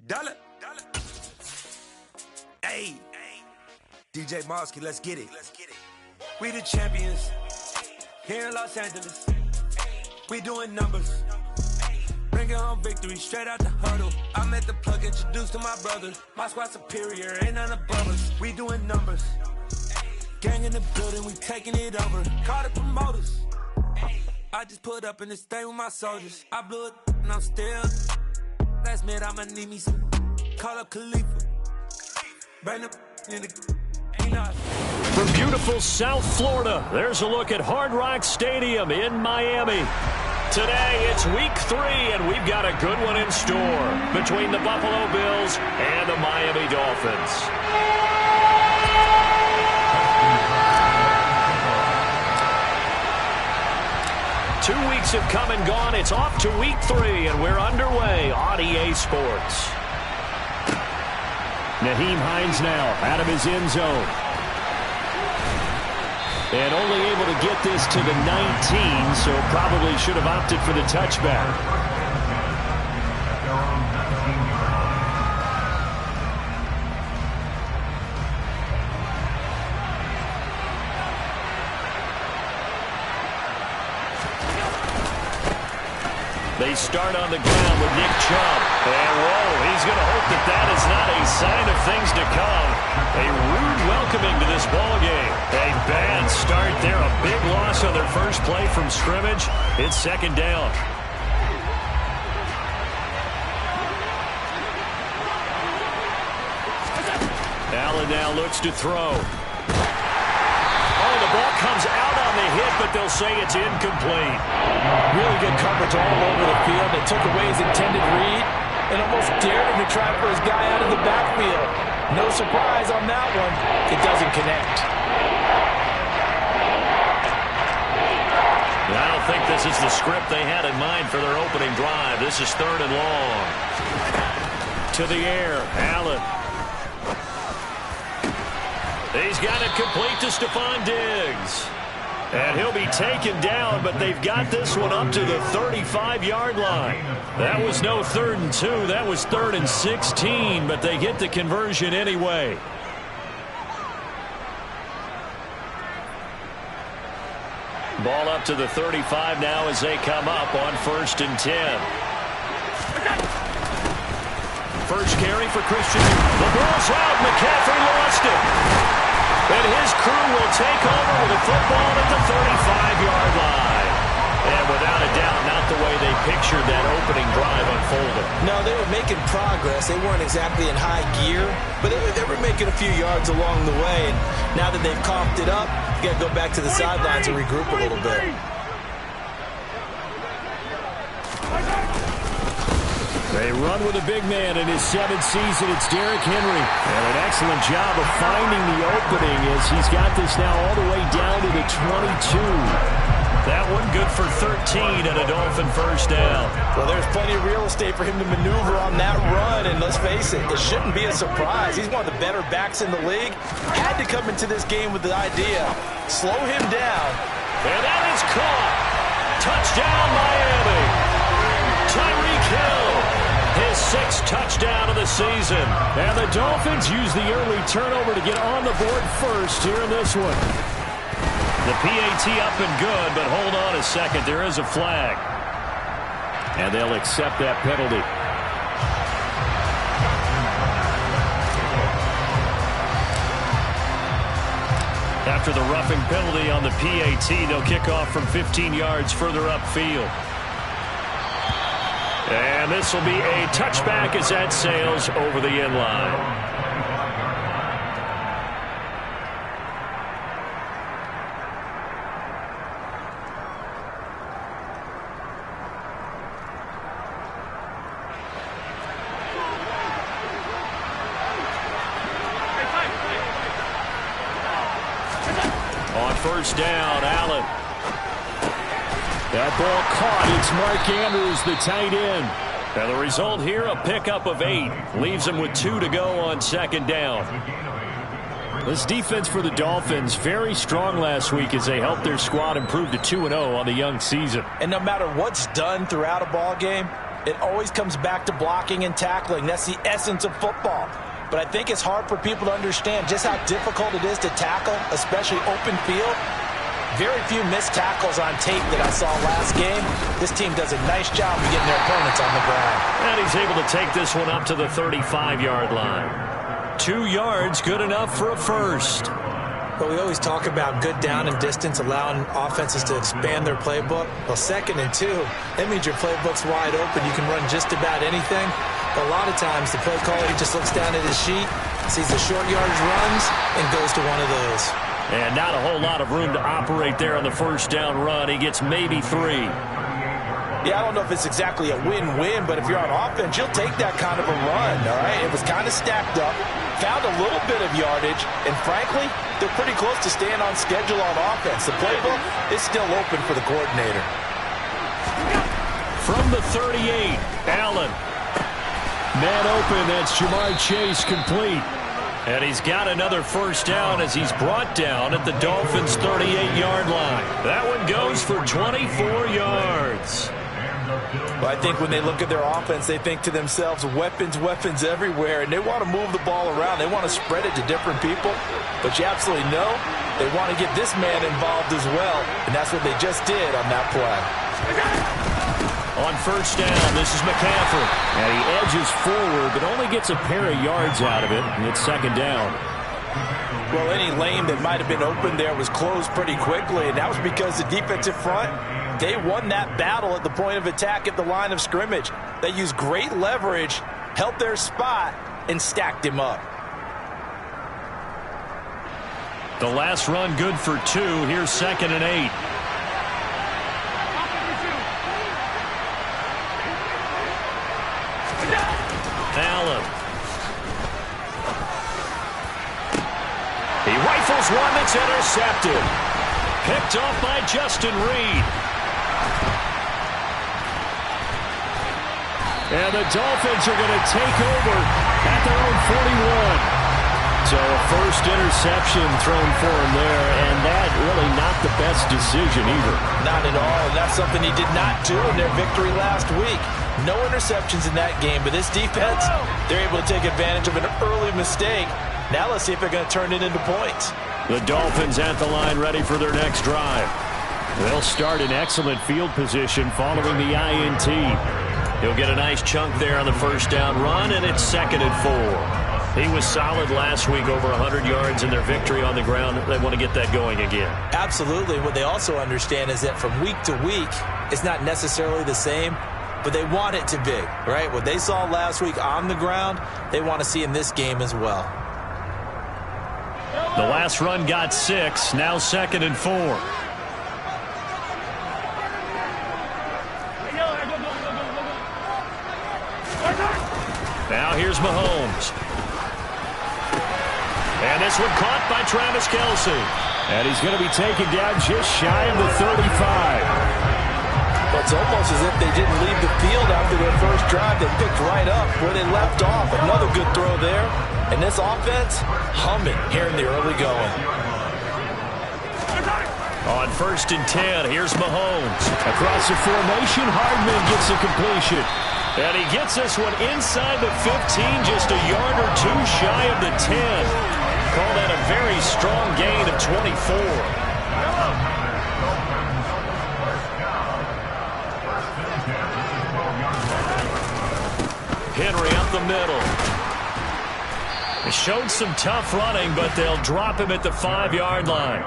Dollar. Hey, DJ Mosky, let's get it. We the champions here in Los Angeles. We doing numbers. Bringing home victory straight out the huddle. I'm at the plug, introduced to my brothers. My squad superior, ain't none above us. We doing numbers. Gang in the building, we taking it over. Call the promoters. I just put up in this thing with my soldiers. I blew it and I'm still. Last minute I'ma need me some. Call up Khalifa. Bring them in the. From beautiful South Florida, there's a look at Hard Rock Stadium in Miami. Today, it's week 3, and we've got a good one in store between the Buffalo Bills and the Miami Dolphins. 2 weeks have come and gone. It's off to week 3, and we're underway on EA Sports. Nyheim Hines now out of his end zone. And only able to get this to the 19, so probably should have opted for the touchback. They start on the ground with Nick Chubb. And, whoa, he's going to hope that that is not a sign of things to come. A rude welcoming to this ballgame. A bad start there. A big loss on their first play from scrimmage. It's second down. Allen now looks to throw. Oh, the ball comes out on the hit, but they'll say it's incomplete. Really good coverage all over the field. They took away his intended read and almost dared him to try for his guy out of the backfield. No surprise on that one. It doesn't connect. I don't think this is the script they had in mind for their opening drive. This is 3rd and long. To the air, Allen. He's got it complete to Stephon Diggs. And he'll be taken down, but they've got this one up to the 35-yard line. That was no 3rd and 2. That was 3rd and 16, but they get the conversion anyway. Ball up to the 35 now as they come up on 1st and 10. First carry for Christian. The ball's out. McCaffrey lost it. And his crew will take over with a football at the 35-yard line. And without a doubt, not the way they pictured that opening drive unfolding. No, they were making progress. They weren't exactly in high gear, but they were making a few yards along the way. And now that they've coughed it up, you got to go back to the sidelines and regroup a little bit. They run with a big man in his 7th season. It's Derrick Henry. And an excellent job of finding the opening as he's got this now all the way down to the 22. That one good for 13 and a Dolphin first down. Well, there's plenty of real estate for him to maneuver on that run. And let's face it, it shouldn't be a surprise. He's one of the better backs in the league. Had to come into this game with the idea. Slow him down. And that is caught. Touchdown, Miami. Tyreek Hill. His 6th touchdown of the season. And the Dolphins use the early turnover to get on the board first here in this one. The PAT up and good, but hold on a second. There is a flag. And they'll accept that penalty. After the roughing penalty on the PAT, they'll kick off from 15 yards further upfield. And this will be a touchback as that sails over the end line. On first down, Allen. That ball caught. It's Mark Andrews, the tight end. And the result here, a pickup of 8. Leaves them with 2 to go on second down. This defense for the Dolphins, very strong last week as they helped their squad improve to 2-0 on the young season. And no matter what's done throughout a ball game, It always comes back to blocking and tackling. That's the essence of football. But I think it's hard for people to understand just how difficult it is to tackle, especially open field. Very few missed tackles on tape that I saw last game. This team does a nice job of getting their opponents on the ground. And he's able to take this one up to the 35-yard line. 2 yards, good enough for a first. But we always talk about good down and distance, allowing offenses to expand their playbook. Well, 2nd and 2, that means your playbook's wide open. You can run just about anything. But a lot of times, the play caller, he just looks down at his sheet, sees the short yardage runs, and goes to one of those. And not a whole lot of room to operate there on the first down run. He gets maybe 3. Yeah, I don't know if it's exactly a win-win, but if you're on offense, you'll take that kind of a run, all right? It was kind of stacked up, found a little bit of yardage, and frankly, they're pretty close to staying on schedule on offense. The playbook is still open for the coordinator. From the 38, Allen. Man open, that's Jamar Chase complete. And he's got another first down as he's brought down at the Dolphins' 38-yard line. That one goes for 24 yards. Well, I think when they look at their offense, they think to themselves, weapons, weapons everywhere, and they want to move the ball around. They want to spread it to different people, but you absolutely know they want to get this man involved as well, and that's what they just did on that play. On first down, this is McCaffrey. And he edges forward, but only gets a pair of yards out of it, and it's 2nd down. Well, any lane that might have been open there was closed pretty quickly, and that was because the defensive front, they won that battle at the point of attack at the line of scrimmage. They used great leverage, held their spot, and stacked him up. The last run good for 2. Here's 2nd and 8. Allen. He rifles one that's intercepted. Picked off by Justin Reed. And the Dolphins are going to take over at their own 41. So a first interception thrown for him there, and that really not the best decision either. Not at all, and that's something he did not do in their victory last week. No interceptions in that game, but this defense, they're able to take advantage of an early mistake. Now let's see if they're going to turn it into points. The Dolphins at the line ready for their next drive. They'll start in excellent field position following the INT. He'll get a nice chunk there on the first down run, and it's 2nd and 4. He was solid last week, over 100 yards in their victory on the ground. They want to get that going again. Absolutely. What they also understand is that from week to week, it's not necessarily the same, but they want it to be, right? What they saw last week on the ground, they want to see in this game as well. The last run got 6, now 2nd and 4. Now here's Mahomes. And this one caught by Travis Kelce. And he's going to be taken down just shy of the 35. Well, it's almost as if they didn't leave the field after their first drive. They picked right up where they left off. Another good throw there. And this offense, humming here in the early going. On 1st and 10, here's Mahomes. Across the formation, Hardman gets a completion. And he gets this one inside the 15, just a yard or 2 shy of the 10. Call that a very strong gain of 24. Henry up the middle. They showed some tough running, but they'll drop him at the 5-yard line.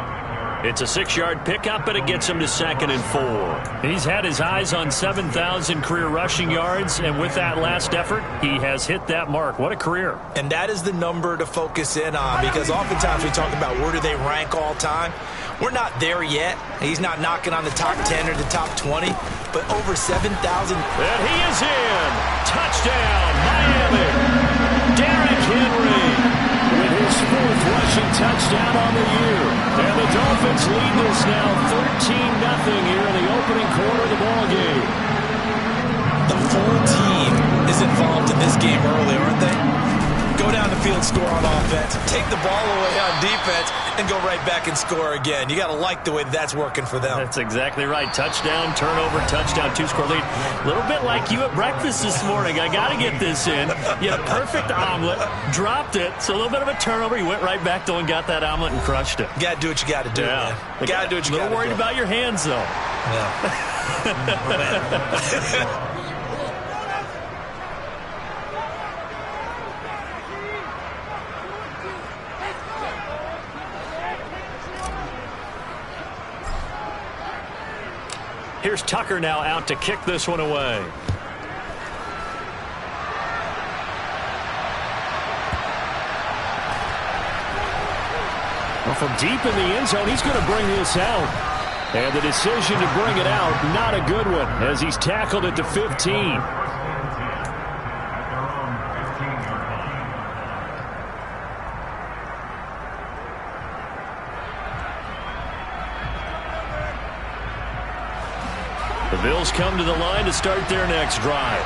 It's a 6-yard pickup, and it gets him to 2nd and 4. He's had his eyes on 7,000 career rushing yards, and with that last effort, he has hit that mark. What a career. And that is the number to focus in on, because oftentimes we talk about where do they rank all time. We're not there yet. He's not knocking on the top 10 or the top 20, but over 7,000. And he is in. Touchdown, Miami. Derrick Henry with his 4th rushing touchdown on the year. And the Dolphins lead this now 13-0 here in the opening quarter of the ballgame. The full team is involved in this game early, aren't they? go down the field, score on offense, take the ball away on defense, and go right back and score again. You got to like the way that's working for them. That's exactly right. Touchdown, turnover, touchdown, 2-score lead. A little bit like you at breakfast this morning. I got to get this in. You had a perfect omelet, dropped it, so a little bit of a turnover. You went right back though and got that omelet and crushed it. You got to do what you got to do, man. You got to do what you got to do. A little worried about your hands, though. Yeah. Here's Tucker now out to kick this one away. Well, from deep in the end zone, he's going to bring this out. And the decision to bring it out, not a good one, as he's tackled at the 15. The Bills come to the line to start their next drive.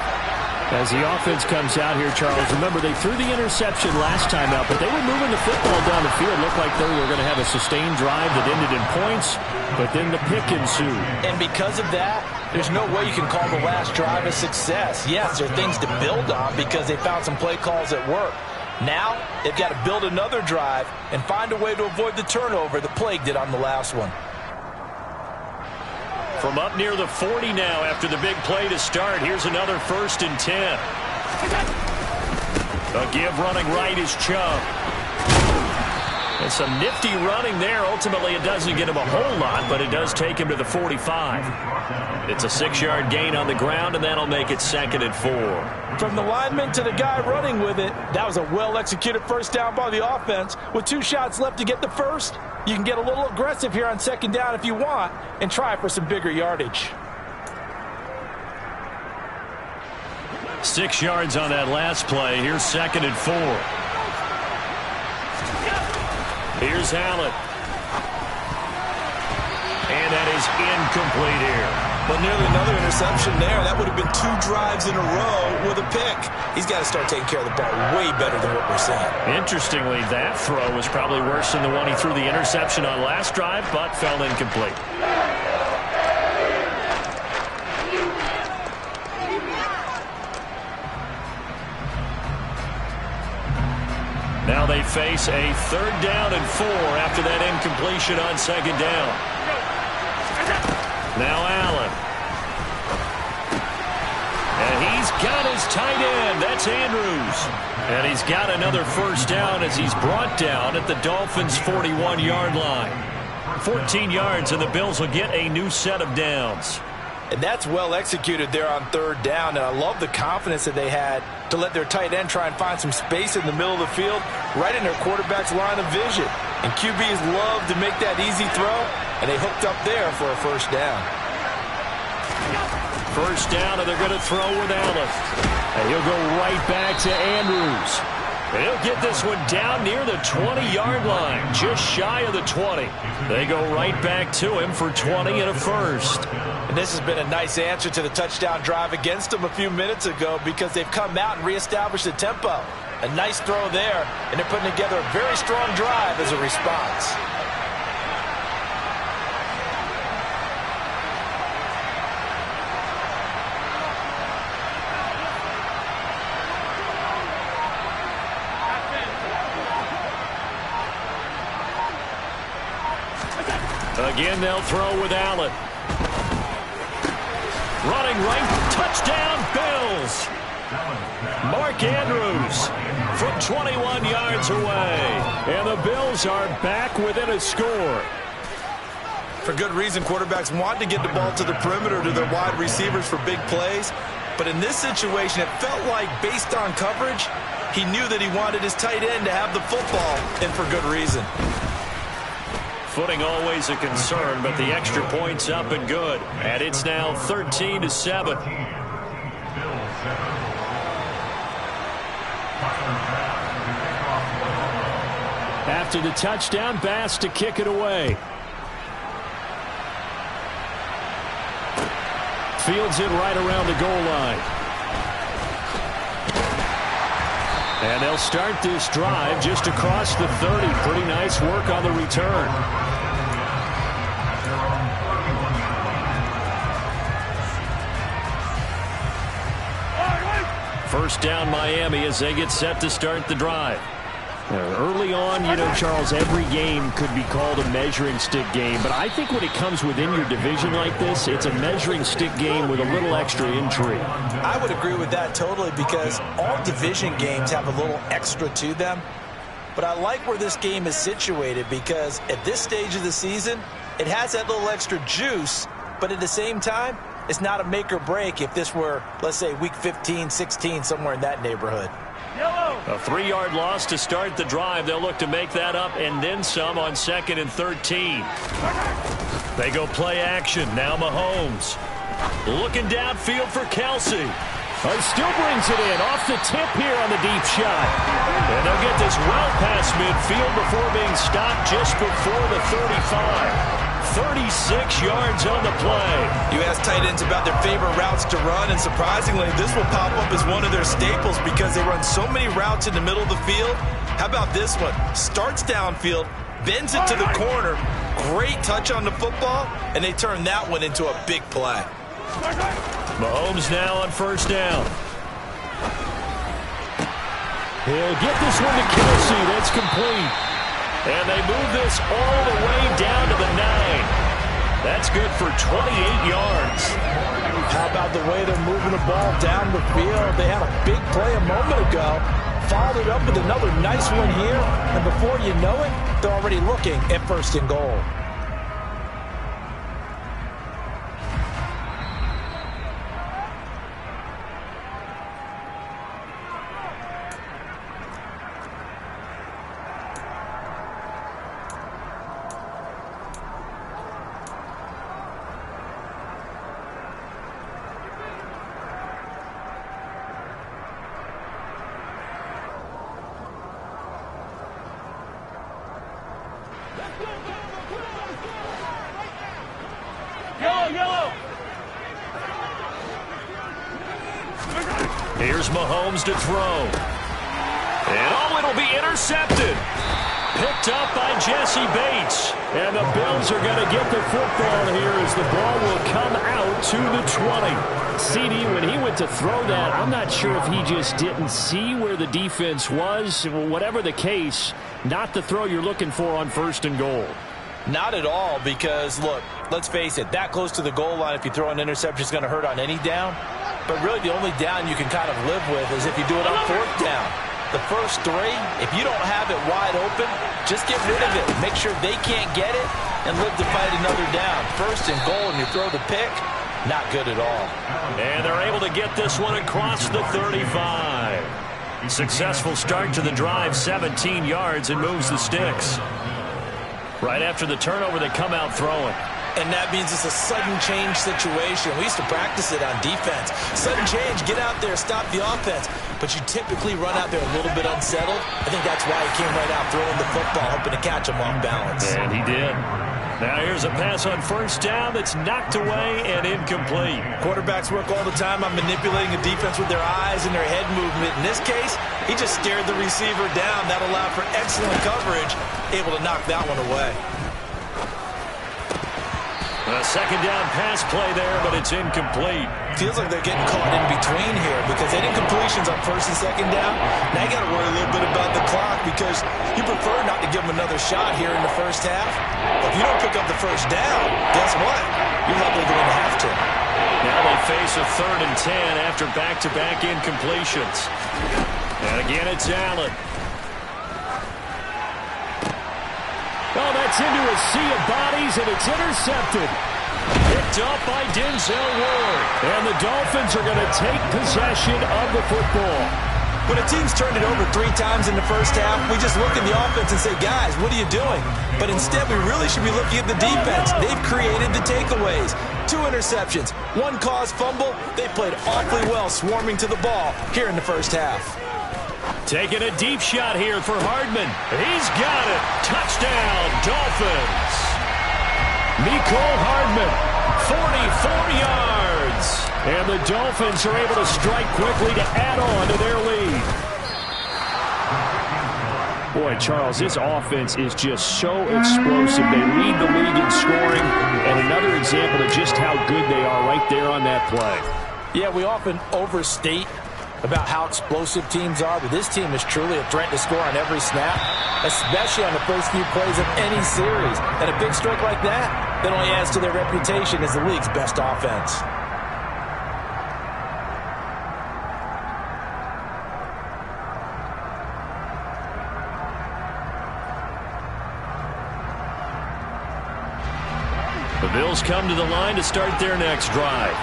As the offense comes out here, Charles, remember they threw the interception last time out, but they were moving the football down the field. Looked like they were going to have a sustained drive that ended in points, but then the pick ensued. And because of that, there's no way you can call the last drive a success. Yes, there are things to build on because they found some play calls that work. Now, they've got to build another drive and find a way to avoid the turnover that plagued it on the last one. From up near the 40 now after the big play to start. Here's another 1st and 10. A give running right is Chubb. And some nifty running there. Ultimately, it doesn't get him a whole lot, but it does take him to the 45. It's a 6-yard gain on the ground, and that'll make it 2nd and 4. From the lineman to the guy running with it, that was a well-executed first down by the offense. With 2 shots left to get the first, you can get a little aggressive here on 2nd down if you want and try for some bigger yardage. 6 yards on that last play. Here's 2nd and 4. Here's Allen. And that is incomplete here. But nearly another interception there. That would have been 2 drives in a row with a pick. He's got to start taking care of the ball way better than what we're seeing. Interestingly, that throw was probably worse than the one he threw the interception on last drive, but fell incomplete. Now they face a 3rd down and 4 after that incompletion on 2nd down. Now Allen. And he's got his tight end. That's Andrews. And he's got another 1st down as he's brought down at the Dolphins' 41-yard line. 14 yards, and the Bills will get a new set of downs. And that's well executed there on 3rd down. And I love the confidence that they had to let their tight end try and find some space in the middle of the field, right in their quarterback's line of vision. And QBs love to make that easy throw, and they hooked up there for a 1st down. 1st down, and they're going to throw with Allen. And he'll go right back to Andrews. And he'll get this one down near the 20-yard line, just shy of the 20. They go right back to him for 20 and a 1st. And this has been a nice answer to the touchdown drive against them a few minutes ago because they've come out and reestablished the tempo. A nice throw there, and they're putting together a very strong drive as a response. Again, they'll throw with Allen. Running right, touchdown, Bills. Mark Andrews from 21 yards away. And the Bills are back within a score. For good reason, quarterbacks want to get the ball to the perimeter to their wide receivers for big plays. But in this situation, it felt like based on coverage, he knew that he wanted his tight end to have the football, and for good reason. Footing always a concern, but the extra point's up and good. And it's now 13-7. After the touchdown, Bass to kick it away. Fields it right around the goal line. And they'll start this drive just across the 30. Pretty nice work on the return. First down Miami as they get set to start the drive. Early on, you know, Charles, every game could be called a measuring stick game. But I think when it comes within your division like this, it's a measuring stick game with a little extra intrigue. I would agree with that totally because all division games have a little extra to them. But I like where this game is situated because at this stage of the season, it has that little extra juice. But at the same time, it's not a make or break if this were, let's say, week 15, 16, somewhere in that neighborhood. A 3-yard loss to start the drive. They'll look to make that up and then some on 2nd and 13. They go play action. Now Mahomes. Looking downfield for Kelsey. Still brings it in off the tip here on the deep shot. And they'll get this well past midfield before being stopped just before the 35. 36 yards on the play. You ask tight ends about their favorite routes to run, and surprisingly, this will pop up as one of their staples because they run so many routes in the middle of the field. How about this one? Starts downfield, bends it to the corner, great touch on the football, and they turn that one into a big play. Mahomes now on first down. He'll get this one to Kelsey. That's complete. And they move this all the way down to the 9. That's good for 28 yards. How about the way they're moving the ball down the field? They had a big play a moment ago. Followed it up with another nice one here. And before you know it, they're already looking at 1st and goal. Here's Mahomes to throw. And it'll be intercepted. Picked up by Jesse Bates. And the Bills are going to get the football here as the ball will come out to the 20. CD, when he went to throw that, I'm not sure if he just didn't see where the defense was. Whatever the case, not the throw you're looking for on 1st and goal. Not at all because, look, let's face it, that close to the goal line, if you throw an interception, is going to hurt on any down. But really the only down you can kind of live with is if you do it on 4th down. The first 3, if you don't have it wide open, just get rid of it. Make sure they can't get it and live to fight another down. 1st and goal and you throw the pick, not good at all. And they're able to get this one across the 35. Successful start to the drive, 17 yards, and moves the sticks. Right after the turnover, they come out throwing. And that means it's a sudden change situation. We used to practice it on defense. Sudden change, get out there, stop the offense. But you typically run out there a little bit unsettled. I think that's why he came right out throwing the football, hoping to catch him off balance. And he did. Now here's a pass on 1st down that's knocked away and incomplete. Quarterbacks work all the time on manipulating a defense with their eyes and their head movement. In this case, he just stared the receiver down. That allowed for excellent coverage, able to knock that one away. A 2nd down pass play there, but it's incomplete. Feels like they're getting caught in between here because they did incompletions on 1st and 2nd down. Now you got to worry a little bit about the clock because you prefer not to give them another shot here in the 1st half. If you don't pick up the 1st down, guess what? You're likely going to have to. Now they face a 3rd and 10 after back-to-back incompletions. And again, it's Allen. Oh, that's into a sea of bodies, and it's intercepted. Picked up by Denzel Ward. And the Dolphins are going to take possession of the football. When a team's turned it over 3 times in the 1st half, we just look at the offense and say, guys, what are you doing? But instead, we really should be looking at the defense. They've created the takeaways. 2 interceptions, 1 caused fumble. They played awfully well swarming to the ball here in the 1st half. Taking a deep shot here for Hardman. He's got it. Touchdown, Dolphins. Mecole Hardman, 44 yards. And the Dolphins are able to strike quickly to add on to their lead. Boy, Charles, this offense is just so explosive. They lead the league in scoring, and another example of just how good they are right there on that play. Yeah, we often overstate about how explosive teams are, but this team is truly a threat to score on every snap, especially on the first few plays of any series. And a big strike like that only adds to their reputation as the league's best offense. The Bills come to the line to start their next drive.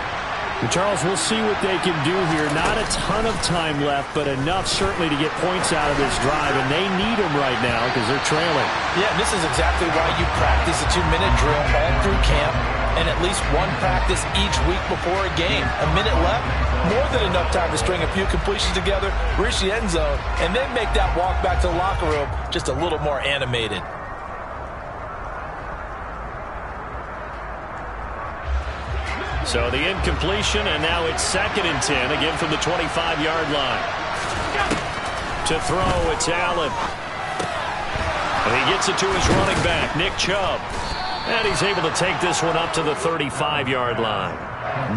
And Charles, we'll see what they can do here. Not a ton of time left, but enough certainly to get points out of this drive, and they need them right now because they're trailing. Yeah, this is exactly why you practice a 2-minute drill all through camp and at least one practice each week before a game. A minute left, more than enough time to string a few completions together, reach the end zone, and then make that walk back to the locker room just a little more animated. So the incompletion, and now it's 2nd and 10, again from the 25-yard line. To throw, it's Allen. And he gets it to his running back, Nick Chubb. And he's able to take this one up to the 35-yard line.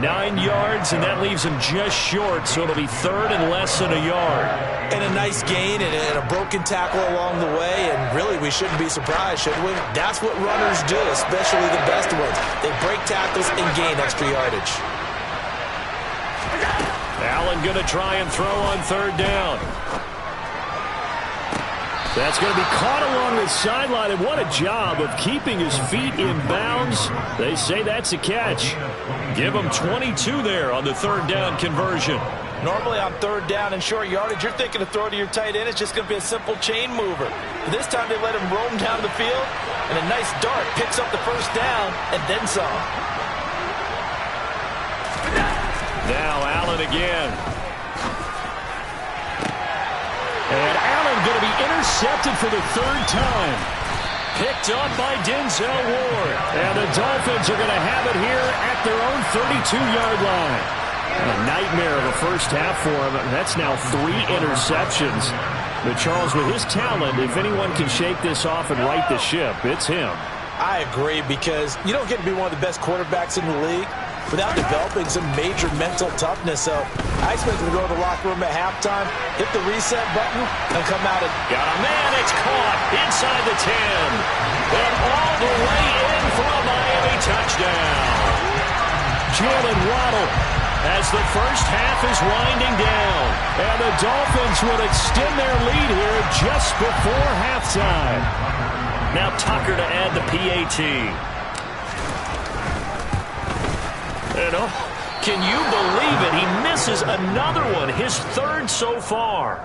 9 yards, and that leaves him just short, so it'll be 3rd and less than a yard. And a nice gain and a broken tackle along the way, and really we shouldn't be surprised, should we? That's what runners do, especially the best ones. They break tackles and gain extra yardage. Allen going to try and throw on 3rd down. That's going to be caught along the sideline, and what a job of keeping his feet in bounds. They say that's a catch. Give him 22 there on the 3rd down conversion. Normally on 3rd down and short yardage, you're thinking to throw to your tight end. It's just going to be a simple chain mover. But this time they let him roam down the field, and a nice dart picks up the 1st down and then some. Now Allen again. And Allen going to be intercepted for the 3rd time. Picked up by Denzel Ward. And the Dolphins are going to have it here at their own 32-yard line. A nightmare of a first half for him. That's now 3 interceptions. But Charles, with his talent, if anyone can shake this off and right the ship, it's him. I agree, because you don't get to be one of the best quarterbacks in the league without developing some major mental toughness. So I expect him to go to the locker room at halftime, hit the reset button, and come out and got a man. It's caught inside the 10. And all the way in for a Miami touchdown. Jalen Waddle as the first half is winding down. And the Dolphins will extend their lead here just before halftime. Now Tucker to add the PAT. And can you believe it? He misses another one, his 3rd so far.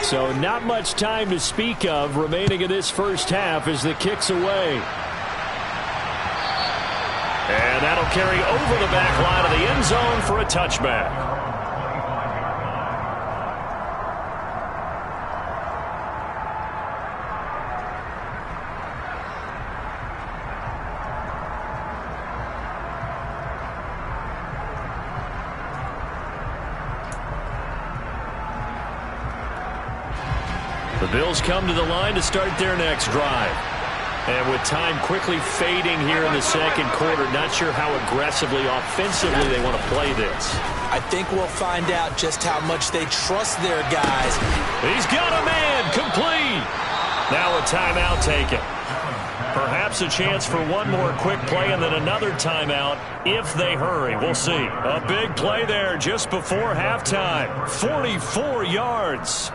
So not much time to speak of remaining in this first half as the kick's away. And that'll carry over the back line of the end zone for a touchback. The Bills come to the line to start their next drive. And with time quickly fading here in the 2nd quarter, not sure how aggressively, offensively they want to play this. I think we'll find out just how much they trust their guys. He's got a man, complete. Now a timeout taken. Perhaps a chance for one more quick play and then another timeout if they hurry. We'll see. A big play there just before halftime. 44 yards.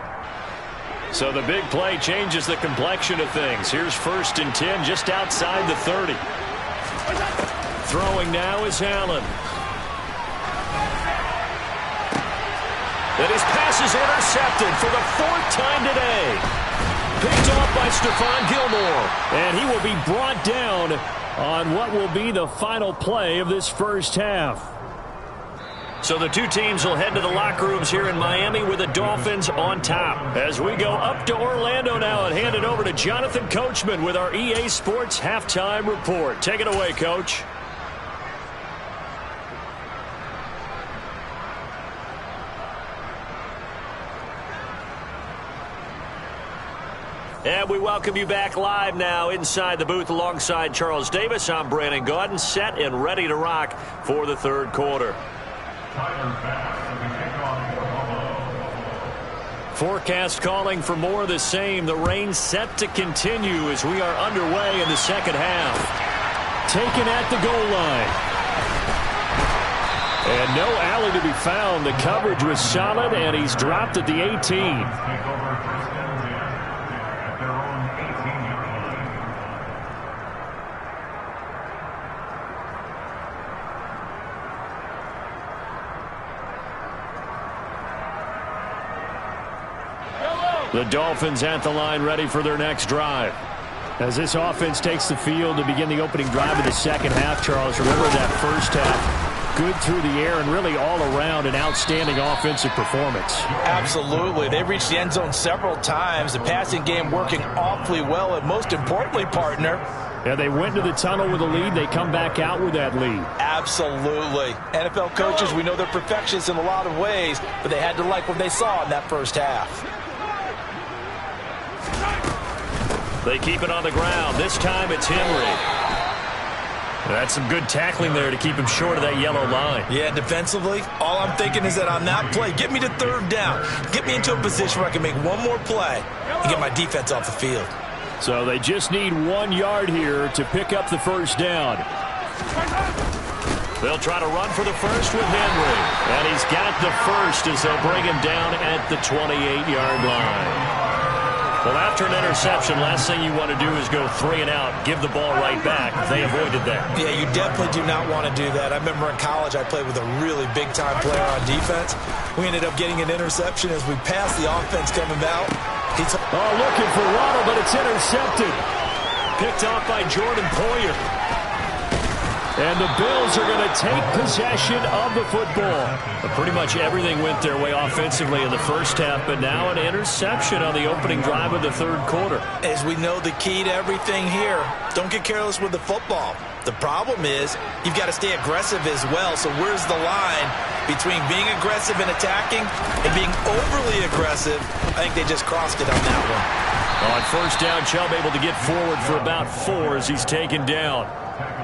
So the big play changes the complexion of things. Here's 1st and 10 just outside the 30. Throwing now is Allen. And his pass is intercepted for the 4th time today. Picked off by Stephon Gilmore. And he will be brought down on what will be the final play of this first half. So the two teams will head to the locker rooms here in Miami with the Dolphins on top. As we go up to Orlando now and hand it over to Jonathan Coachman with our EA Sports Halftime Report. Take it away, Coach. And we welcome you back live now inside the booth alongside Charles Davis. I'm Brandon Gaudin, set and ready to rock for the third quarter. Forecast calling for more of the same. The rain set to continue as we are underway in the second half. Taken at the goal line. And no alley to be found. The coverage was solid, and he's dropped at the 18. The Dolphins at the line ready for their next drive. As this offense takes the field to begin the opening drive of the second half, Charles, remember that first half, good through the air and really all around an outstanding offensive performance. Absolutely. They reached the end zone several times. The passing game working awfully well, and most importantly, partner, yeah, they went to the tunnel with a lead. They come back out with that lead. Absolutely. NFL coaches, we know they're perfectionists in a lot of ways, but they had to like what they saw in that first half. They keep it on the ground. This time it's Henry. That's some good tackling there to keep him short of that yellow line. Yeah, defensively, all I'm thinking is that on that play, get me to third down. Get me into a position where I can make one more play and get my defense off the field. So they just need 1 yard here to pick up the first down. They'll try to run for the first with Henry. And he's got the first as they'll bring him down at the 28-yard line. Well, after an interception, last thing you want to do is go 3 and out, give the ball right back. They avoided that. Yeah, you definitely do not want to do that. I remember in college I played with a really big-time player on defense. We ended up getting an interception as we passed the offense coming out. Looking for Waddle, but it's intercepted. Picked off by Jordan Poyer. And the Bills are going to take possession of the football. But pretty much everything went their way offensively in the first half, but now an interception on the opening drive of the third quarter. As we know, the key to everything here, don't get careless with the football. The problem is you've got to stay aggressive as well. So where's the line between being aggressive and attacking and being overly aggressive? I think they just crossed it on that one. On first down, Chubb able to get forward for about 4 as he's taken down.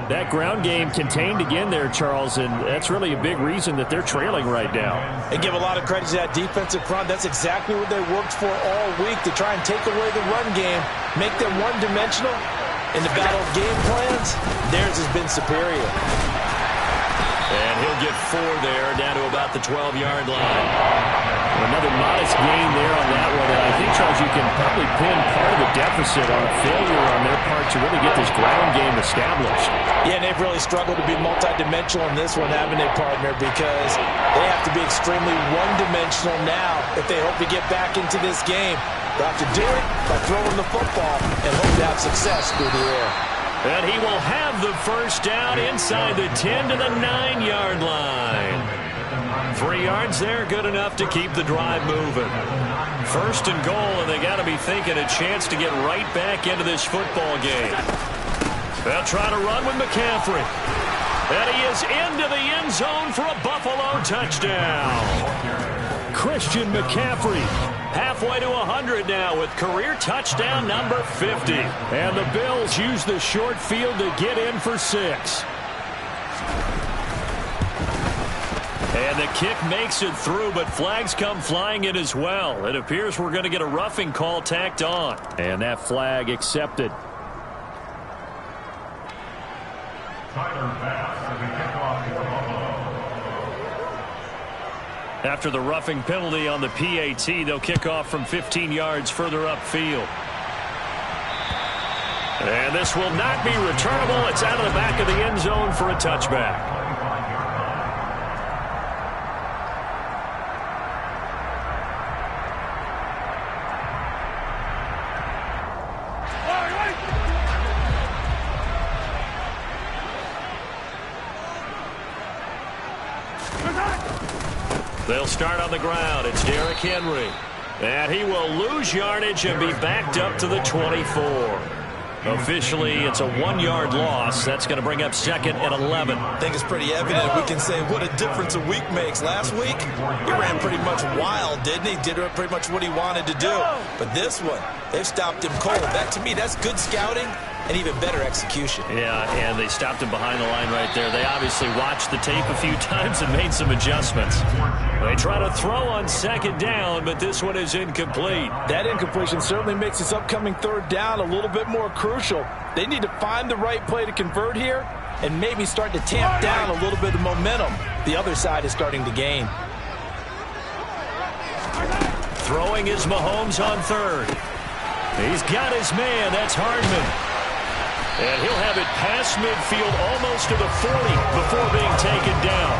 That ground game contained again there, Charles, and that's really a big reason that they're trailing right now. They give a lot of credit to that defensive front. That's exactly what they worked for all week, to try and take away the run game, make them one-dimensional. In the battle of game plans, theirs has been superior. And he'll get 4 there, down to about the 12-yard line. Another modest gain there on that one. And I think, Charles, you can probably pin part of the deficit on failure on their part to really get this ground game established. Yeah, and they've really struggled to be multidimensional in this one, haven't they, partner? Because they have to be extremely one-dimensional now if they hope to get back into this game. They have to do it by throwing the football and hope to have success through the air. And he will have the first down inside the 10 to the 9-yard line. 3 yards there, good enough to keep the drive moving. First and goal, and they got to be thinking a chance to get right back into this football game. They'll try to run with McCaffrey. And he is into the end zone for a Buffalo touchdown. Christian McCaffrey halfway to 100 now with career touchdown number 50. And the Bills use the short field to get in for 6. And the kick makes it through, but flags come flying in as well. It appears we're going to get a roughing call tacked on. And that flag accepted. After the roughing penalty on the PAT, they'll kick off from 15 yards further upfield. And this will not be returnable. It's out of the back of the end zone for a touchback. They'll start on the ground. It's Derrick Henry. And he will lose yardage and be backed up to the 24. Officially, it's a 1-yard loss. That's going to bring up 2nd and 11. I think it's pretty evident. We can say what a difference a week makes. Last week, he ran pretty much wild, didn't he? Did pretty much what he wanted to do. But this one, they've stopped him cold. That, to me, that's good scouting and even better execution. Yeah, and they stopped him behind the line right there. They obviously watched the tape a few times and made some adjustments. They try to throw on 2nd down, but this one is incomplete. That incompletion certainly makes this upcoming 3rd down a little bit more crucial. They need to find the right play to convert here and maybe start to tamp down a little bit of momentum the other side is starting to gain. Throwing is Mahomes on 3rd. He's got his man. That's Hardman. And he'll have it past midfield almost to the 40 before being taken down.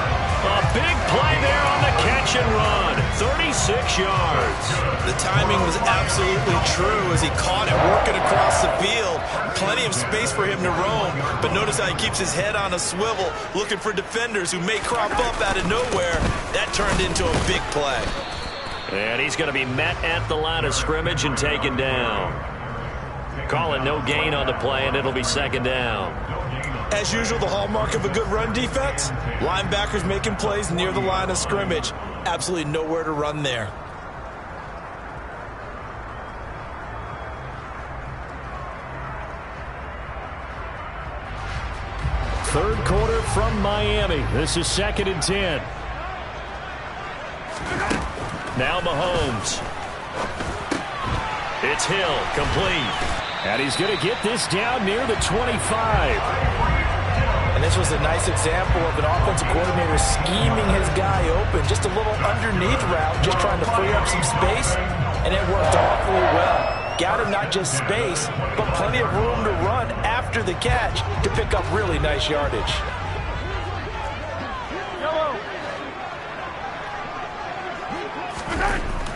A big play there on the catch and run. 36 yards. The timing was absolutely true as he caught it working across the field. Plenty of space for him to roam. But notice how he keeps his head on a swivel looking for defenders who may crop up out of nowhere. That turned into a big play. And he's going to be met at the line of scrimmage and taken down. Calling no gain on the play, and it'll be 2nd down. As usual, the hallmark of a good run defense, linebackers making plays near the line of scrimmage. Absolutely nowhere to run there. Third quarter from Miami. This is 2nd and 10. Now Mahomes. It's Hill, complete. And he's going to get this down near the 25. And this was a nice example of an offensive coordinator scheming his guy open. Just a little underneath route, just trying to free up some space, and it worked awfully well. Got him not just space, but plenty of room to run after the catch to pick up really nice yardage.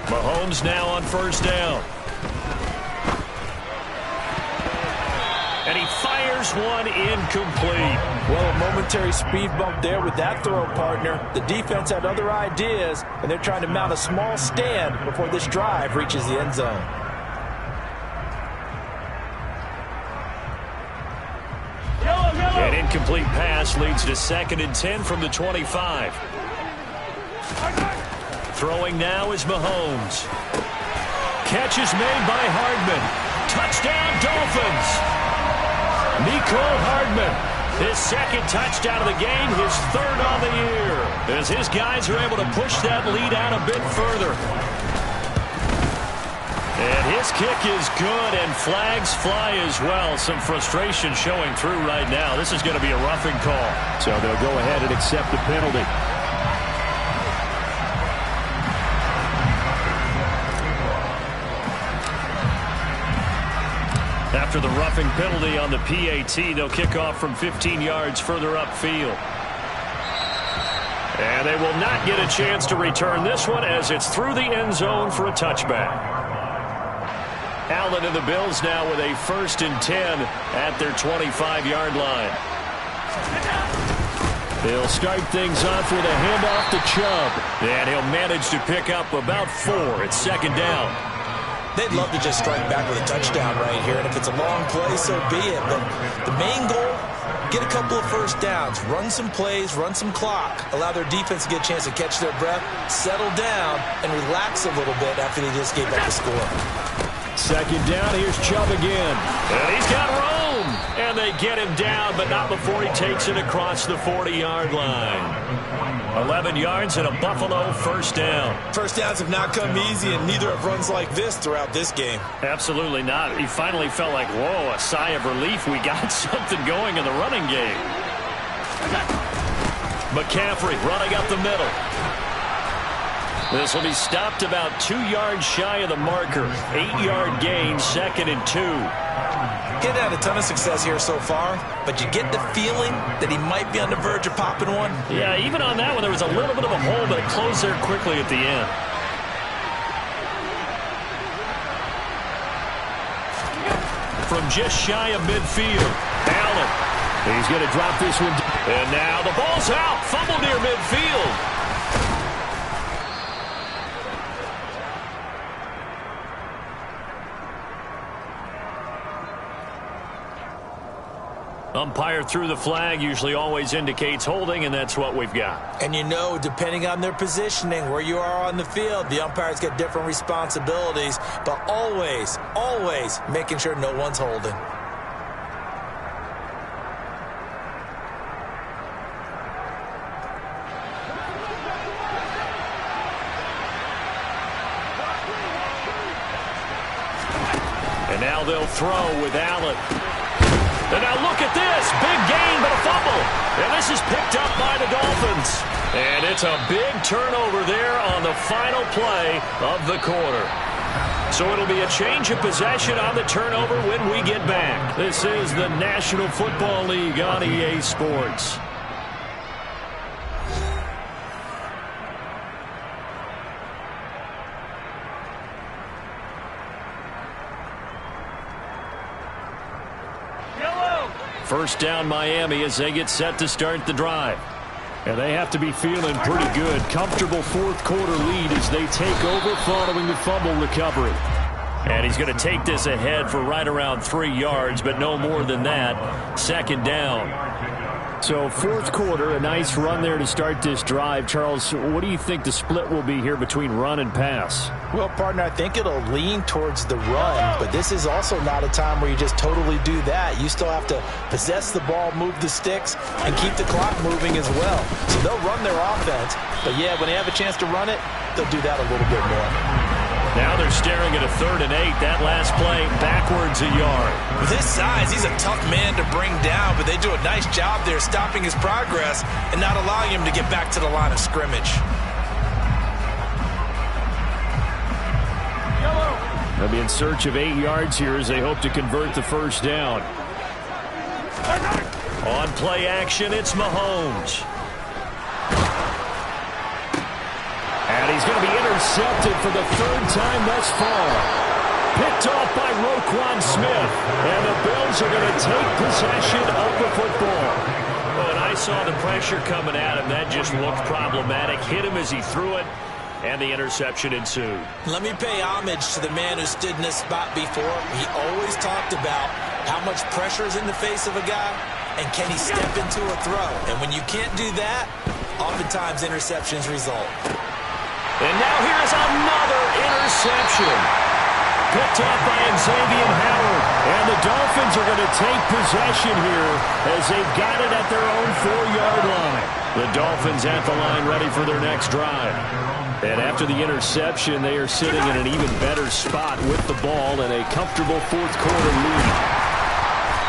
Mahomes now on 1st down. And he fires one incomplete. Well, a momentary speed bump there with that throw partner. The defense had other ideas, and they're trying to mount a small stand before this drive reaches the end zone. An incomplete pass leads to 2nd and 10 from the 25. Throwing now is Mahomes. Catch is made by Hardman. Touchdown, Dolphins. Mecole Hardman, his 2nd touchdown of the game, his 3rd on the year, as his guys are able to push that lead out a bit further. And his kick is good, and flags fly as well. Some frustration showing through right now. This is going to be a roughing call. So they'll go ahead and accept the penalty. After the roughing penalty on the PAT, they'll kick off from 15 yards further upfield. And they will not get a chance to return this one as it's through the end zone for a touchback. Allen and the Bills now with a 1st and 10 at their 25-yard line. They'll start things off with a handoff to Chubb. And he'll manage to pick up about 4 at 2nd down. They'd love to just strike back with a touchdown right here, and if it's a long play, so be it. But the main goal, get a couple of 1st downs, run some plays, run some clock, allow their defense to get a chance to catch their breath, settle down, and relax a little bit after they just gave up the score. 2nd down, here's Chubb again. And he's got room. And they get him down, but not before he takes it across the 40-yard line. 11 yards and a Buffalo 1st down. 1st downs have not come easy, and neither have runs like this throughout this game. Absolutely not. He finally felt like, whoa, a sigh of relief. We got something going in the running game. McCaffrey running up the middle. This will be stopped about 2 yards shy of the marker. 8-yard gain, 2nd and 2. He's had a ton of success here so far, but you get the feeling that he might be on the verge of popping one. Yeah, even on that one, there was a little bit of a hole, but it closed there quickly at the end. From just shy of midfield, Allen. He's going to drop this one. And now the ball's out. Fumble near midfield. Umpire threw the flag, usually always indicates holding, and that's what we've got. And you know, depending on their positioning, where you are on the field, the umpires get different responsibilities, but always, always making sure no one's holding. And now they'll throw with Allen. And now look at this. Big gain, but a fumble. And this is picked up by the Dolphins. And it's a big turnover there on the final play of the quarter. So it'll be a change of possession on the turnover when we get back. This is the National Football League on EA Sports. First down Miami as they get set to start the drive. And they have to be feeling pretty good. Comfortable fourth quarter lead as they take over following the fumble recovery. And he's going to take this ahead for right around 3 yards, but no more than that. Second down. So fourth quarter, a nice run there to start this drive. Charles, what do you think the split will be here between run and pass? Well, partner, I think it'll lean towards the run, but this is also not a time where you just totally do that. You still have to possess the ball, move the sticks, and keep the clock moving as well. So they'll run their offense, but yeah, when they have a chance to run it, they'll do that a little bit more. Now they're staring at a 3rd and 8. That last play backwards a yard. With his size, he's a tough man to bring down, but they do a nice job there stopping his progress and not allowing him to get back to the line of scrimmage. They'll be in search of 8 yards here as they hope to convert the first down. On play action, it's Mahomes. And he's going to be intercepted for the 3rd time thus far. Picked off by Roquan Smith. And the Bills are going to take possession of the football. When I saw the pressure coming at him, that just looked problematic. Hit him as he threw it, and the interception ensued. Let me pay homage to the man who stood in this spot before. He always talked about how much pressure is in the face of a guy, and can he step into a throw. And when you can't do that, oftentimes interceptions result. And now here's another interception. Picked up by Xavier Howard. And the Dolphins are going to take possession here as they've got it at their own 4-yard line. The Dolphins at the line ready for their next drive. And after the interception, they are sitting in an even better spot with the ball and a comfortable fourth quarter lead.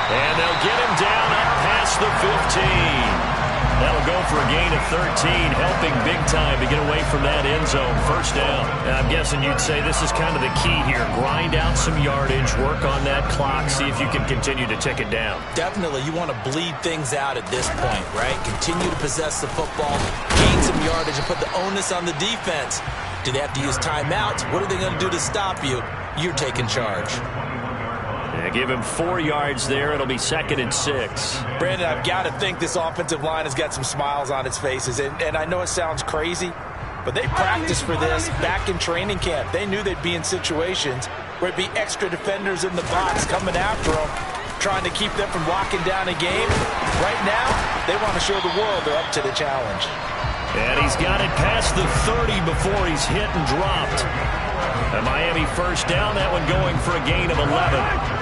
And they'll get him down up past the 15. That'll go for a gain of 13, helping big time to get away from that end zone. First down. And I'm guessing you'd say this is kind of the key here. Grind out some yardage, work on that clock, see if you can continue to tick it down. Definitely. You want to bleed things out at this point, right? Continue to possess the football, gain some yardage, and put the onus on the defense. Do they have to use timeouts? What are they going to do to stop you? You're taking charge. Yeah, give him 4 yards there. It'll be 2nd and 6. Brandon, I've got to think this offensive line has got some smiles on its faces. And I know it sounds crazy, but they practiced for this back in training camp. They knew they'd be in situations where it'd be extra defenders in the box coming after them, trying to keep them from locking down a game. Right now, they want to show the world they're up to the challenge. And he's got it past the 30 before he's hit and dropped. A Miami first down, that one going for a gain of 11.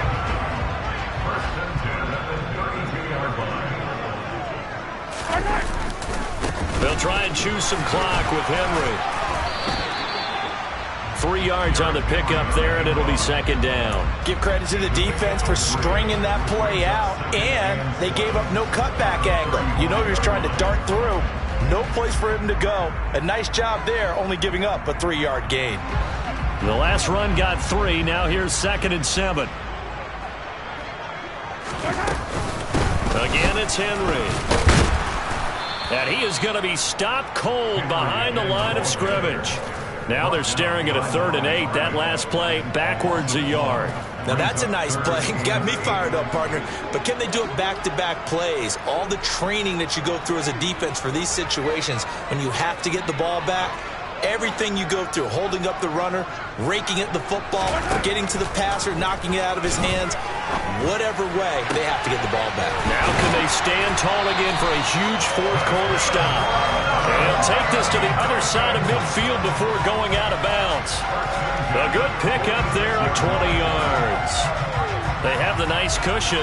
They'll try and choose some clock with Henry. 3 yards on the pickup there, and it'll be 2nd down. Give credit to the defense for stringing that play out, and they gave up no cutback angle. You know he was trying to dart through. No place for him to go. A nice job there, only giving up a 3-yard gain. The last run got 3. Now here's 2nd and 7. Again, it's Henry. And he is going to be stopped cold behind the line of scrimmage. Now they're staring at a 3rd and 8. That last play backwards a yard. Now that's a nice play. Got me fired up, partner. But can they do it back-to-back plays? All the training that you go through as a defense for these situations, when you have to get the ball back, Everything you go through, holding up the runner, raking at the football, getting to the passer, knocking it out of his hands, whatever way, they have to get the ball back. Now can they stand tall again for a huge fourth-quarter stop? And he'll take this to the other side of midfield before going out of bounds. A good pickup there of 20 yards. They have the nice cushion.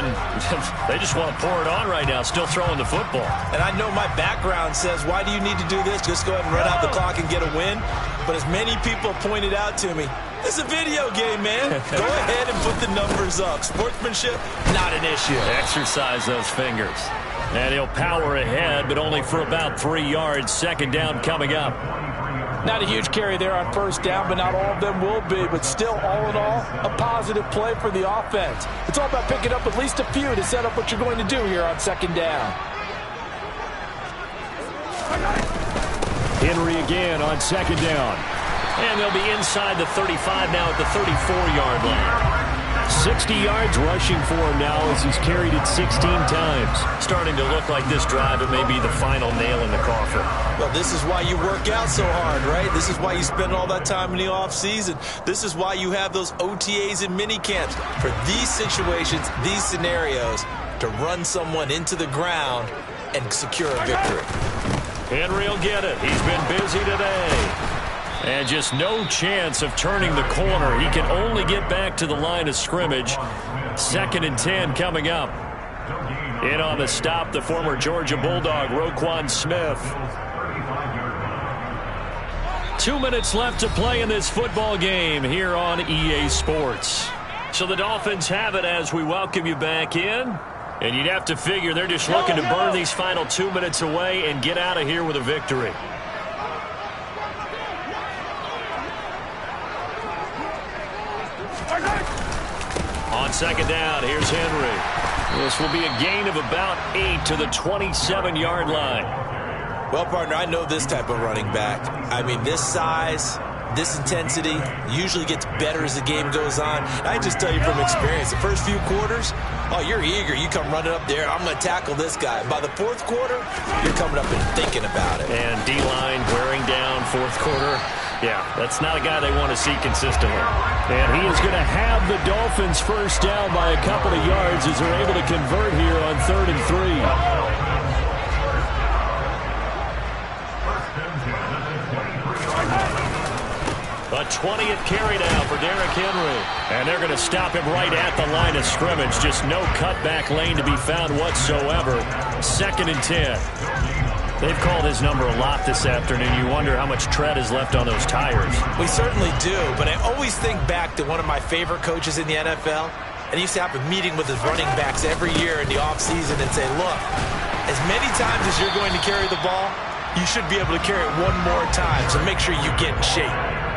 They just want to pour it on right now, still throwing the football. And I know my background says, why do you need to do this? Just go ahead and run out the clock and get a win. But as many people pointed out to me, it's a video game, man. Go ahead and put the numbers up. Sportsmanship, not an issue. Exercise those fingers. And he'll power ahead, but only for about 3 yards. Second down coming up. Not a huge carry there on first down, but not all of them will be. But still, all in all, a positive play for the offense. It's all about picking up at least a few to set up what you're going to do here on second down. Henry again on second down. And they'll be inside the 35 now at the 34-yard line. 60 yards rushing for him now as he's carried it 16 times. Starting to look like this drive, it may be the final nail in the coffin. Well, this is why you work out so hard, right? This is why you spend all that time in the offseason. This is why you have those OTAs and mini camps. For these situations, these scenarios, to run someone into the ground and secure a victory. Henry will get it. He's been busy today. And just no chance of turning the corner. He can only get back to the line of scrimmage. 2nd and 10 coming up. In on the stop, the former Georgia Bulldog, Roquan Smith. 2 minutes left to play in this football game here on EA Sports. So the Dolphins have it as we welcome you back in. And you'd have to figure they're just looking to burn these final 2 minutes away and get out of here with a victory. On second down, here's Henry. This will be a gain of about 8 to the 27-yard line. Well, partner, I know this type of running back. I mean, this size, this intensity usually gets better as the game goes on. I just tell you from experience, the first few quarters, oh, you're eager. You come running up there, I'm going to tackle this guy. By the fourth quarter, you're coming up and thinking about it. And D-line wearing down fourth quarter. Yeah, that's not a guy they want to see consistently. And he is going to have the Dolphins first down by a couple of yards as they're able to convert here on 3rd and 3. A 20th carry now for Derrick Henry. And they're going to stop him right at the line of scrimmage. Just no cutback lane to be found whatsoever. 2nd and 10. They've called his number a lot this afternoon. You wonder how much tread is left on those tires. We certainly do, but I always think back to one of my favorite coaches in the NFL. And he used to have a meeting with his running backs every year in the offseason and say, look, as many times as you're going to carry the ball, you should be able to carry it one more time, so make sure you get in shape.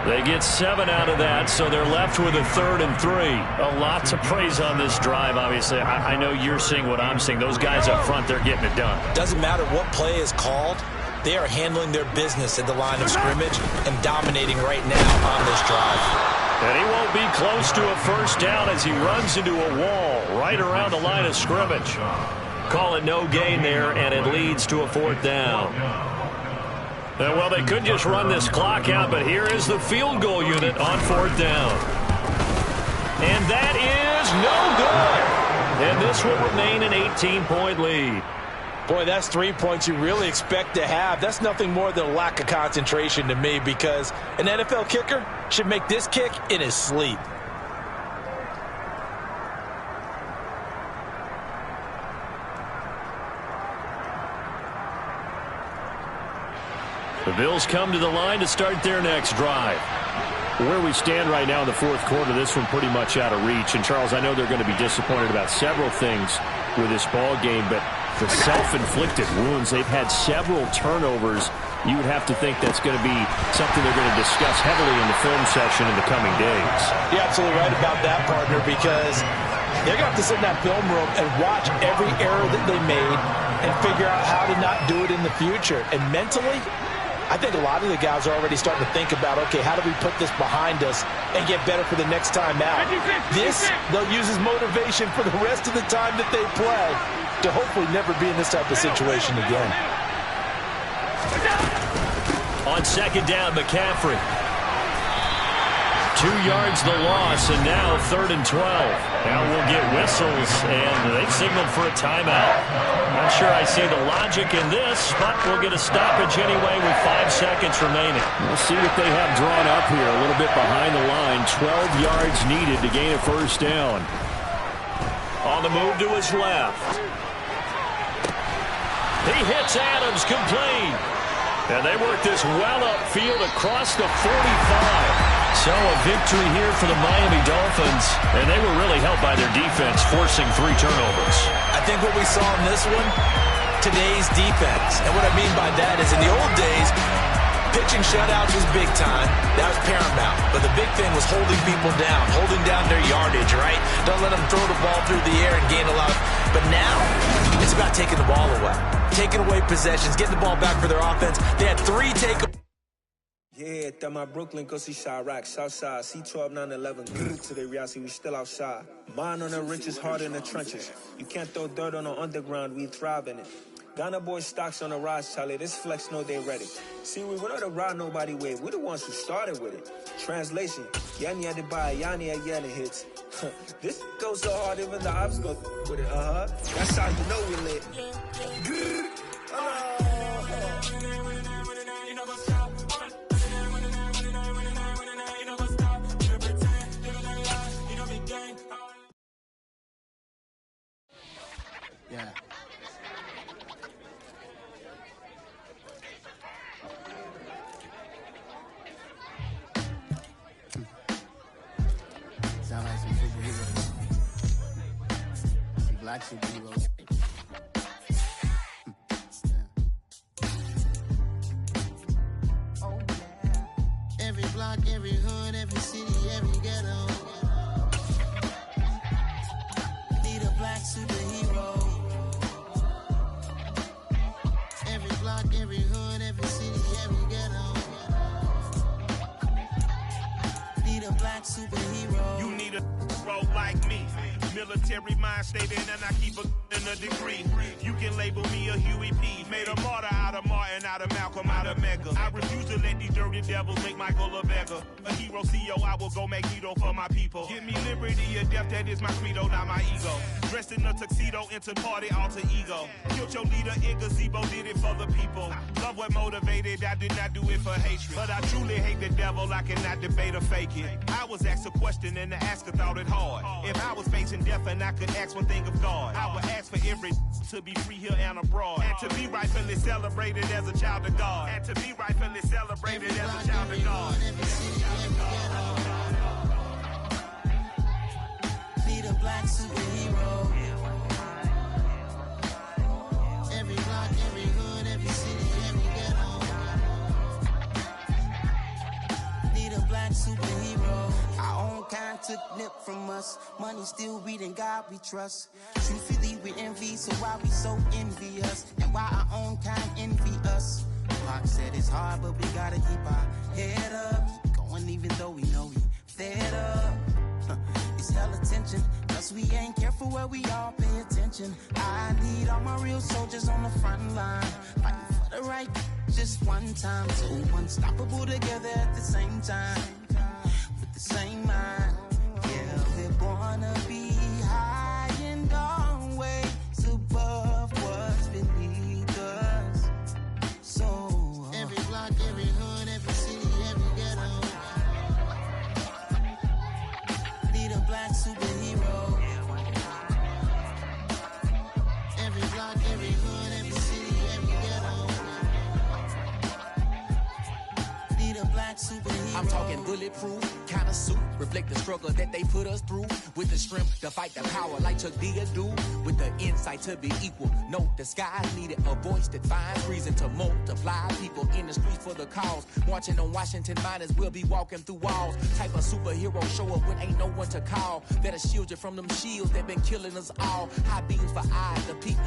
They get 7 out of that, so they're left with a 3rd and 3. A lot to praise on this drive, obviously. I know you're seeing what I'm seeing. Those guys up front, they're getting it done. Doesn't matter what play is called. They are handling their business at the line of scrimmage and dominating right now on this drive. And he won't be close to a first down as he runs into a wall right around the line of scrimmage. Call it no gain there, and it leads to a 4th down. Well, they could just run this clock out, but here is the field goal unit on 4th down. And that is no good. And this will remain an 18-point lead. Boy, that's 3 points you really expect to have. That's nothing more than a lack of concentration to me, because an NFL kicker should make this kick in his sleep. The Bills come to the line to start their next drive. Where we stand right now in the fourth quarter, this one pretty much out of reach. And, Charles, I know they're going to be disappointed about several things with this ball game, but the self-inflicted wounds, they've had several turnovers. You would have to think that's going to be something they're going to discuss heavily in the film session in the coming days. You're absolutely right about that, partner, because they're going to have to sit in that film room and watch every error that they made and figure out how to not do it in the future. And mentally, I think a lot of the guys are already starting to think about, okay, how do we put this behind us and get better for the next time out? This, they'll use as motivation for the rest of the time that they play to hopefully never be in this type of situation again. On second down, McCaffrey. 2 yards the loss, and now 3rd and 12. Now we'll get whistles, and they've signaled for a timeout. Not sure I see the logic in this, but we'll get a stoppage anyway with 5 seconds remaining. We'll see what they have drawn up here. A little bit behind the line. 12 yards needed to gain a first down. On the move to his left. He hits Adams complete. And they work this well upfield across the 45. So a victory here for the Miami Dolphins. And they were really helped by their defense, forcing 3 turnovers. I think what we saw in this one, today's defense. And what I mean by that is in the old days, pitching shutouts was big time. That was paramount. But the big thing was holding people down, holding down their yardage, right? Don't let them throw the ball through the air and gain a lot. But now, it's about taking the ball away. Taking away possessions, getting the ball back for their offense. They had 3 takeaways. Yeah, that my Brooklyn, go see Chirac, Southside, C12, 911, to the reality, we still outside. Mine on the richest, heart in the trenches. You can't throw dirt on the underground, we thrive in it. Ghana boys stocks on the rise, Charlie, this flex know they ready. See, we not a ride nobody wave, we the ones who started with it. Translation, Yanni had to buy, Yanni had Yanni hits. This goes so hard, even the ops go with it, That's how you know we lit. Yeah. Sound like some superheroes. Some black superheroes. Oh, yeah. Every block, every hood, every city, every ghetto. Need a black superhero. Every block, every hood, every city, every ghetto. Need a black superhero. You need a role like me. Military mind state and I keep in a degree. You can label me a Huey P. Made a martyr out of Martin, out of Malcolm, out of Mega. I refuse to let these dirty devils make Michael a beggar. A hero CEO, I will go Magneto for my people. Give me liberty or death, that is my credo, not my ego. Dressed in a tuxedo, into party, alter ego. Killed your leader in gazebo, did it for the people. Love what motivated, I did not do it for hatred. But I truly hate the devil, I cannot debate or fake it. I was asked a question and the asker thought it hard. If I was facing death and I could ask one thing of God, I would ask for every to be free here and abroad. And to be rightfully celebrated as a child of God. And to be rightfully celebrated as a child of God. Need a black superhero. Every block, every hood, every city, every ghetto. Need a black superhero. Our own kind took nip from us. Money still reading, God we trust. Truthfully we envy, so why we so envious? And why our own kind envy us? Pac said it's hard, but we gotta keep our head up. Going even though we know we fed up. It's hella tension, cause we ain't careful where we all pay attention. I need all my real soldiers on the front line, fighting for the right just one time. So unstoppable together at the same time, with the same mind. Yeah, we're gonna be high and always above what's beneath us. So every block, every hood, every city, every ghetto. Need a black superhero. Every block, every hood, every city, every ghetto. Need a black superhero. I'm talking bulletproof kind of suit, reflect the struggle that they put us through. With the strength to fight the power like Chuck D do. With the insight to be equal. No disguise needed, a voice that finds reason to multiply. People in the streets for the cause. Marching on Washington miners, we'll be walking through walls. Type of superhero show up when ain't no one to call. That'll shield you from them shields that been killing us all. High beams for eyes, the peak.